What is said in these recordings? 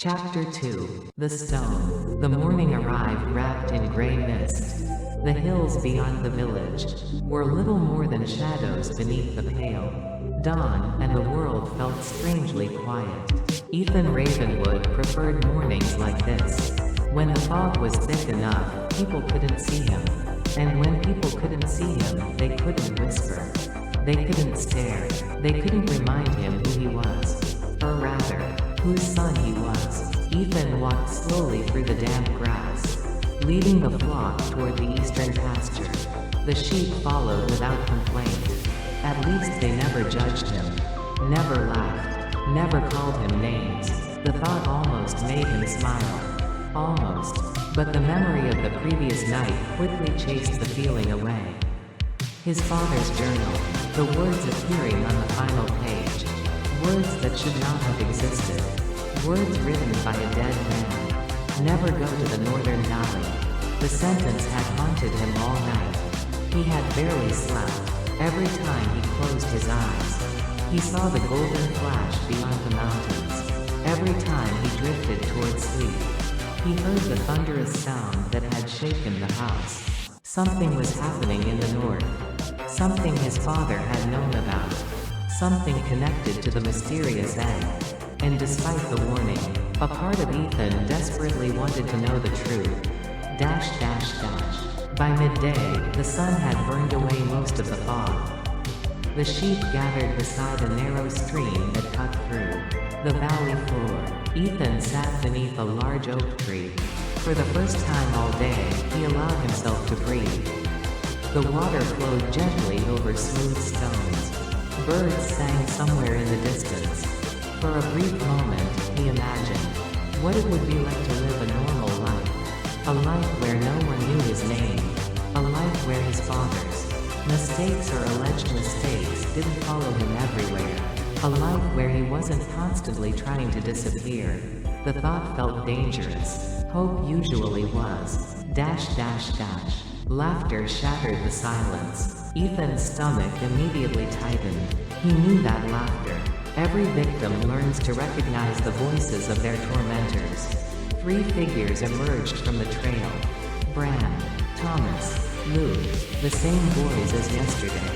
Chapter 2. The Stone. The morning arrived wrapped in gray mist. The hills beyond the village were little more than shadows beneath the pale dawn, and the world felt strangely quiet. Ethan Ravenwood preferred mornings like this, when the fog was thick enough, people couldn't see him. And when people couldn't see him, they couldn't whisper. They couldn't stare. They couldn't remind him who he was. Or rather, whose son he was. Ethan walked slowly through the damp grass, leading the flock toward the eastern pasture. The sheep followed without complaint. At least they never judged him, never laughed, never called him names. The thought almost made him smile. Almost. But the memory of the previous night quickly chased the feeling away. His father's journal, the words appearing on the final page. Words that should not have existed. Words written by a dead man. Never go to the northern valley. The sentence had haunted him all night. He had barely slept. Every time he closed his eyes, he saw the golden flash beyond the mountains. Every time he drifted toward sleep, he heard the thunderous sound that had shaken the house. Something was happening in the north. Something his father had known about. Something connected to the mysterious egg. And despite the warning, a part of Ethan desperately wanted to know the truth. By midday, the sun had burned away most of the fog. The sheep gathered beside a narrow stream that cut through the valley floor. Ethan sat beneath a large oak tree. For the first time all day, he allowed himself to breathe. The water flowed gently over smooth stones. Birds sang somewhere in the distance. For a brief moment, he imagined what it would be like to live a normal life. A life where no one knew his name. A life where his father's mistakes or alleged mistakes didn't follow him everywhere. A life where he wasn't constantly trying to disappear. The thought felt dangerous. Hope usually was. Laughter shattered the silence. Ethan's stomach immediately tightened. He knew that laughter. Every victim learns to recognize the voices of their tormentors. 3 figures emerged from the trail. Bran, Thomas, Luke, the same boys as yesterday.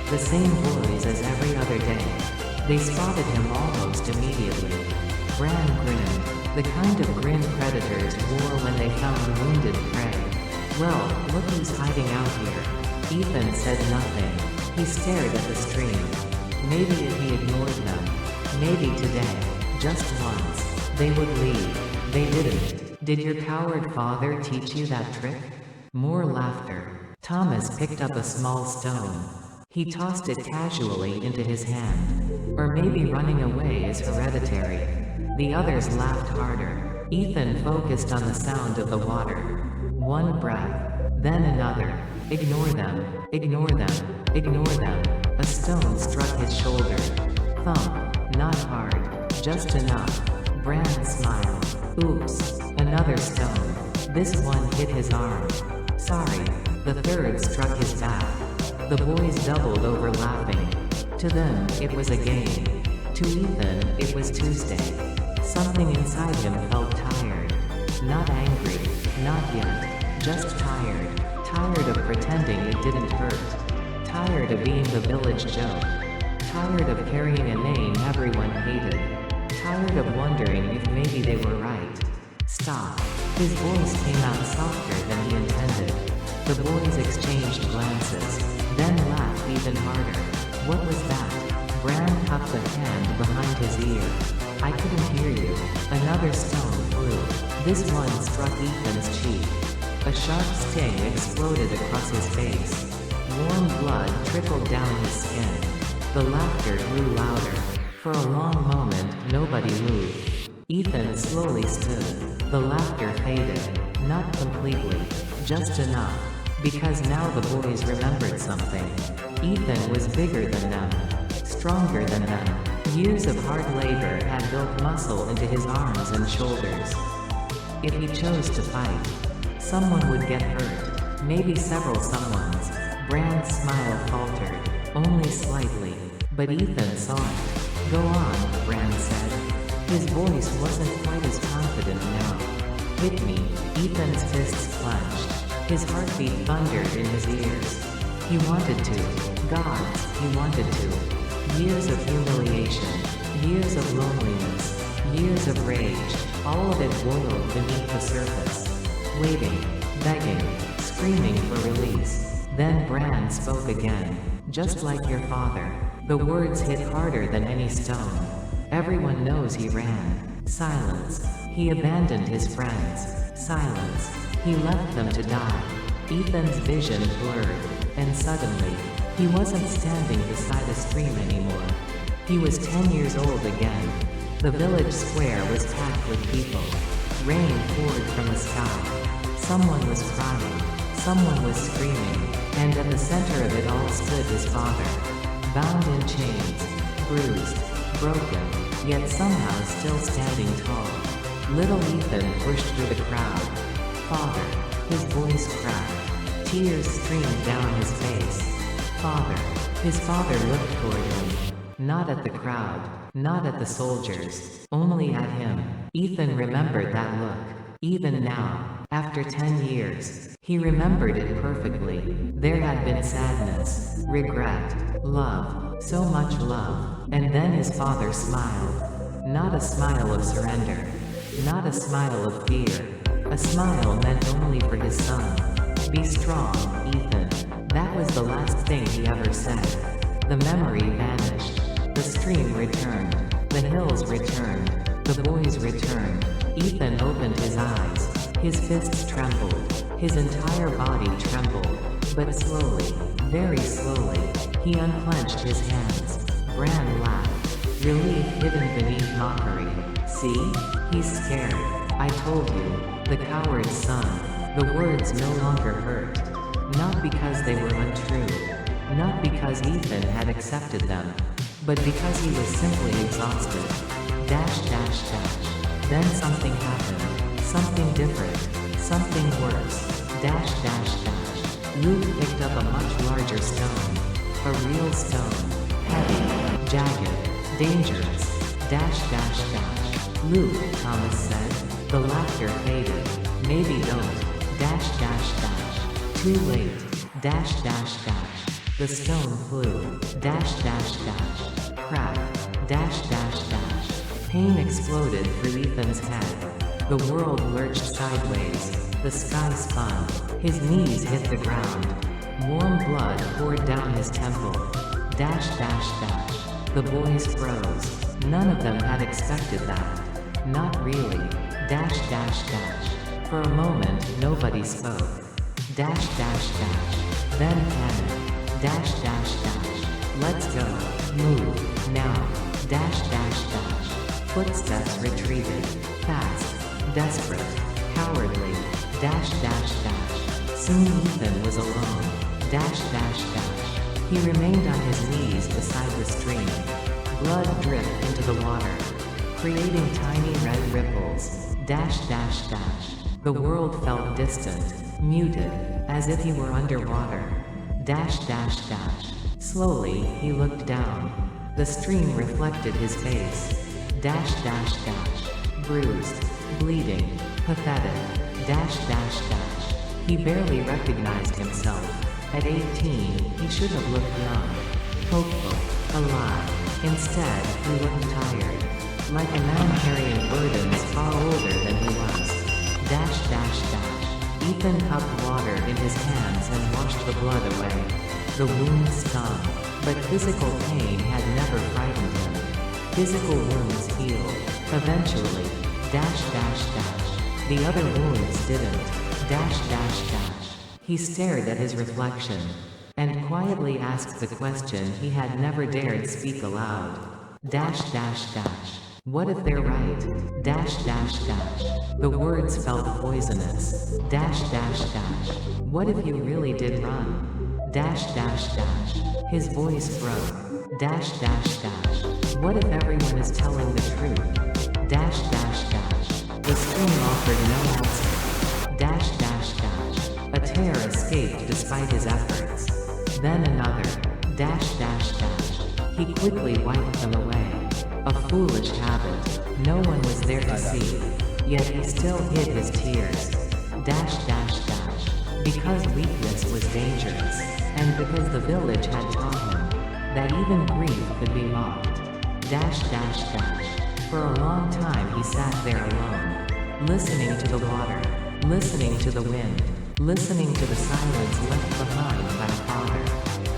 The same boys as every other day. They spotted him almost immediately. Bran grinned, the kind of grin predators wore when they found wounded prey. Well, look who's hiding out here. Ethan said nothing. He stared at the stream. Maybe if he ignored them, maybe today, just once, they would leave. They didn't. Did your coward father teach you that trick? More laughter. Thomas picked up a small stone. He tossed it casually into his hand. Or maybe running away is hereditary. The others laughed harder. Ethan focused on the sound of the water. One breath, then another. Ignore them, ignore them, ignore them. A stone struck his shoulder. Thump, not hard, just enough. Bran smiled. Oops, another stone. This one hit his arm. Sorry. The third struck his back. The boys doubled over laughing. To them, it was a game. To Ethan, it was Tuesday. Something inside him felt tired. Not angry, not yet. Just tired. Tired of pretending it didn't hurt. Tired of being the village joke. Tired of carrying a name everyone hated. Tired of wondering if maybe they were right. Stop. His voice came out softer than he intended. The boys exchanged glances, then laughed even harder. What was that? Bran cupped a hand behind his ear. I couldn't hear you. Another stone flew. This one struck Ethan's cheek. A sharp sting exploded across his face. Warm blood trickled down his skin. The laughter grew louder. For a long moment, nobody moved. Ethan slowly stood. The laughter faded. Not completely. Just enough. Because now the boys remembered something. Ethan was bigger than them. Stronger than them. Years of hard labor had built muscle into his arms and shoulders. If he chose to fight, someone would get hurt. Maybe several someones. Bran's smile faltered. Only slightly. But Ethan saw it. Go on, Bran said. His voice wasn't quite as calm instant now. Hit me, Ethan's fists clenched. His heartbeat thundered in his ears. He wanted to. Gods, he wanted to. Years of humiliation. Years of loneliness. Years of rage. All of it boiled beneath the surface. Waiting. Begging. Screaming for release. Then Bran spoke again. Just like your father. The words hit harder than any stone. Everyone knows he ran. Silence. He abandoned his friends. Silence. He left them to die. Ethan's vision blurred. And suddenly, he wasn't standing beside a stream anymore. He was 10 years old again. The village square was packed with people. Rain poured from the sky. Someone was crying. Someone was screaming. And at the center of it all stood his father. Bound in chains. Bruised. Broken. Yet somehow still standing tall. Little Ethan pushed through the crowd. Father. His voice cracked. Tears streamed down his face. Father. His father looked toward him. Not at the crowd. Not at the soldiers. Only at him. Ethan remembered that look. Even now, after 10 years, he remembered it perfectly. There had been sadness, regret, love, so much love. And then his father smiled. Not a smile of surrender. Not a smile of fear. A smile meant only for his son. Be strong, Ethan. That was the last thing he ever said. The memory vanished. The stream returned. The hills returned. The boys returned. Ethan opened his eyes. His fists trembled. His entire body trembled. But slowly, very slowly, he unclenched his hands. Bran laughed. Relief hidden beneath mockery. See? He's scared. I told you. The coward's son. The words no longer hurt. Not because they were untrue. Not because Ethan had accepted them. But because he was simply exhausted. Dash dash dash. Then something happened. Something different. Something worse. Dash dash dash. Luke picked up a much larger stone. A real stone. Heavy. Jagged. Dangerous. Dash dash dash. Luke, Thomas said. The laughter faded. Maybe don't. Dash dash dash. Too late. Dash dash dash. The stone flew. Dash dash dash. Crack. Dash dash dash. Pain exploded through Ethan's head. The world lurched sideways. The sky spun. His knees hit the ground. Warm blood poured down his temple. Dash dash dash. The boys froze. None of them had expected that. Not really. Dash dash dash. For a moment, nobody spoke. Dash dash dash. Then panic. Dash dash dash. Let's go. Move. Now. Dash dash dash. Footsteps retreated. Fast. Desperate. Cowardly. Dash dash dash. Soon Ethan was alone. Dash dash dash. He remained on his knees beside the stream. Blood dripped into the water, creating tiny red ripples. Dash dash dash. The world felt distant, muted, as if he were underwater. Dash dash dash. Slowly, he looked down. The stream reflected his face. Dash dash dash. Bruised, bleeding, pathetic. Dash dash dash. He barely recognized himself. At 18, he should have looked young, hopeful, alive. Instead, he looked tired. Like a man carrying burdens far older than he was. Dash dash dash. Ethan cupped water in his hands and washed the blood away. The wound stung, but physical pain had never frightened him. Physical wounds healed. Eventually. Dash dash dash. The other wounds didn't. Dash dash dash. He stared at his reflection. And quietly asked the question he had never dared speak aloud. Dash dash dash. What if they're right? Dash dash dash. The words felt poisonous. Dash dash dash. What if you really did run? Dash dash dash. His voice broke. Dash dash dash. What if everyone is telling the truth? Dash dash dash. The stream offered no answer. Dash dash dash. A tear escaped despite his efforts. Then another. Dash dash dash. He quickly wiped them away. A foolish habit. No one was there to see. Yet he still hid his tears. Dash dash dash. Because weakness was dangerous, and because the village had taught him that even grief could be mocked. Dash dash dash. For a long time he sat there alone, listening to the water, listening to the wind, listening to the silence left behind by father,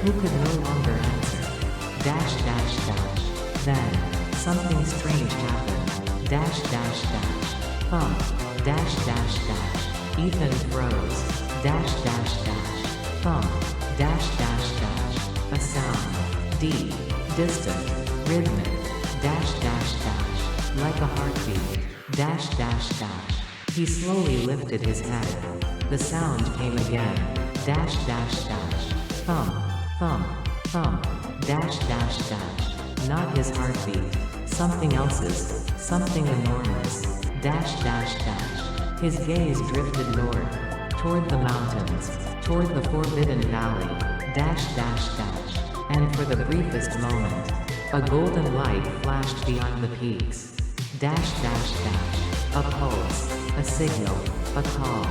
who could no longer answer. Dash dash dash. Then, something strange happened. Dash dash dash. Thump. Dash dash dash. Ethan froze. Dash dash dash. Thump. Dash dash dash. A sound. Deep. Distant. Rhythmic. Dash dash dash. Like a heartbeat. Dash dash dash. He slowly lifted his head. The sound came again. Dash dash dash. Thump. Thump. Thump. Dash dash dash. Not his heartbeat. Something else's. Something enormous. Dash dash dash. His gaze drifted north. Toward the mountains. Toward the forbidden valley. Dash dash dash. And for the briefest moment, a golden light flashed beyond the peaks. Dash dash dash. A pulse. A signal. A call.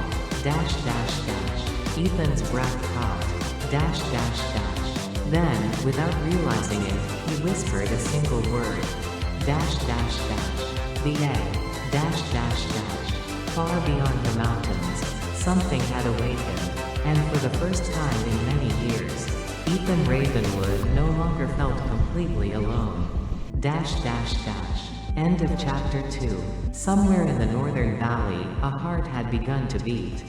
Dash dash dash. Ethan's breath caught. Dash dash dash. Then, without realizing it, he whispered a single word. Dash dash dash. The egg. Dash dash dash. Far beyond the mountains, something had awakened, and for the first time in many years, Ethan Ravenwood no longer felt completely alone. Dash dash dash. End of chapter 2. Somewhere in the northern valley, a heart had begun to beat.